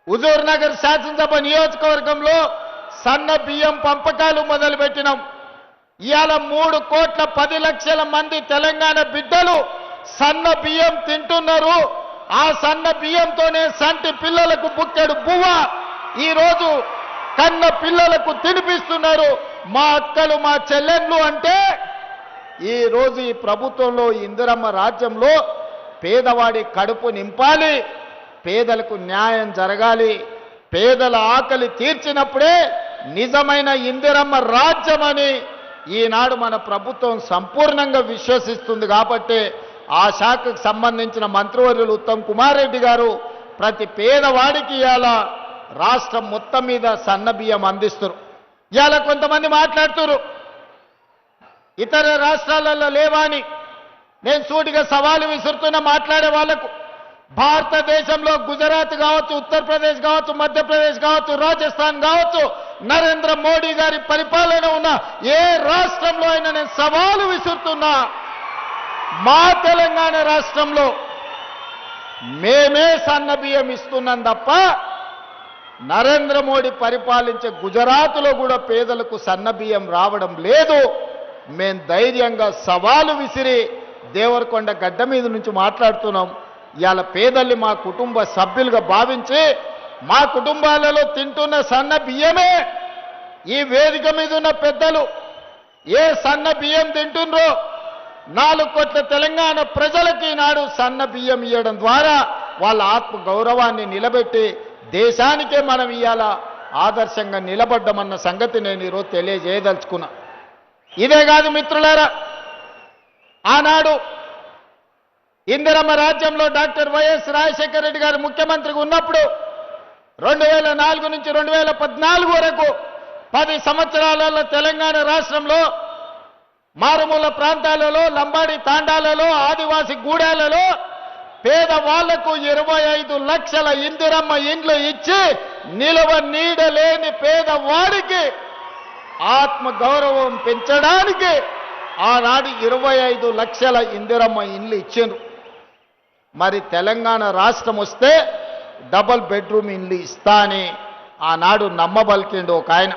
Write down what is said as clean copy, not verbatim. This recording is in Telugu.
హుజూర్ నగర్ శాసనసభ నియోజకవర్గంలో సన్న బియ్యం పంపకాలు మొదలుపెట్టినాం. ఇవాళ 3,10,00,000 మంది తెలంగాణ బిడ్డలు సన్న బియ్యం తింటున్నారు. ఆ సన్న బియ్యంతోనే సంటి పిల్లలకు బుక్కెడు బువ్వ ఈరోజు కన్న పిల్లలకు తినిపిస్తున్నారు. మా అక్కలు మా చెల్లెళ్ళు అంటే ఈరోజు ఈ ప్రభుత్వంలో ఇందిరమ్మ రాజ్యంలో పేదవాడి కడుపు నింపాలి, పేదలకు న్యాయం జరగాలి, పేదల ఆకలి తీర్చినప్పుడే నిజమైన ఇందిరమ్మ రాజ్యమని ఈనాడు మన ప్రభుత్వం సంపూర్ణంగా విశ్వసిస్తుంది. కాబట్టి ఆ శాఖకు సంబంధించిన మంత్రివర్యులు ఉత్తమ్ కుమార్ రెడ్డి గారు ప్రతి పేదవాడికి ఇవాళ రాష్ట్రం మొత్తం మీద సన్న బియ్యం అందిస్తారు. ఇవాళ కొంతమంది మాట్లాడుతున్నారు ఇతర రాష్ట్రాలలో లేవాని. నేను సూటిగా సవాలు విసురుతున్న మాట్లాడే వాళ్లకు, భారతదేశంలో గుజరాత్ కావచ్చు, ఉత్తరప్రదేశ్ కావచ్చు, మధ్యప్రదేశ్ కావచ్చు, రాజస్థాన్ కావచ్చు, నరేంద్ర మోడీ గారి పరిపాలన ఉన్న ఏ రాష్ట్రంలో అయినా నేను సవాలు విసురుతున్నా, మా తెలంగాణ రాష్ట్రంలో మేమే సన్న బియ్యం ఇస్తున్నాం తప్ప నరేంద్ర మోడీ పరిపాలించే గుజరాత్లో కూడా పేదలకు సన్న బియ్యం రావడం లేదు. మేం ధైర్యంగా సవాలు విసిరి దేవరకొండ గడ్డ మీద నుంచి మాట్లాడుతున్నాం. ఇవాళ పేదల్ని మా కుటుంబ సభ్యులుగా భావించి మా కుటుంబాలలో తింటున్న సన్న బియ్యమే ఈ వేదిక మీద ఉన్న పెద్దలు ఏ సన్న బియ్యం తింటుండ్రో 4 కోట్ల తెలంగాణ ప్రజలకి నాడు సన్న బియ్యం ఇవ్వడం ద్వారా వాళ్ళ ఆత్మ గౌరవాన్ని నిలబెట్టి దేశానికే మనం ఇవాళ ఆదర్శంగా నిలబడ్డమన్న సంగతి నేను ఈరోజు తెలియజేయదలుచుకున్నా. ఇదే కాదు మిత్రులారా, ఆనాడు ఇందిరమ్మ రాజ్యంలో డాక్టర్ వైఎస్ రాజశేఖర రెడ్డి గారు ముఖ్యమంత్రిగా ఉన్నప్పుడు 2004 నుంచి 2014 వరకు 10 సంవత్సరాలలో తెలంగాణ రాష్ట్రంలో మారుమూల ప్రాంతాలలో, లంబాడి తాండాలలో, ఆదివాసి గూడాలలో పేదవాళ్లకు 25 లక్షల ఇందిరమ్మ ఇండ్లు ఇచ్చి నిలవ నీడలేని పేదవాడికి ఆత్మ గౌరవం పెంచడానికి ఆనాడు 25 లక్షల ఇందిరమ్మ ఇండ్లు ఇచ్చిండ్రు. మరి తెలంగాణ రాష్ట్రం వస్తే డబుల్ బెడ్రూమ్ ఇండ్లు ఇస్తా అని ఆనాడు నమ్మబలికిండు ఒక ఆయన.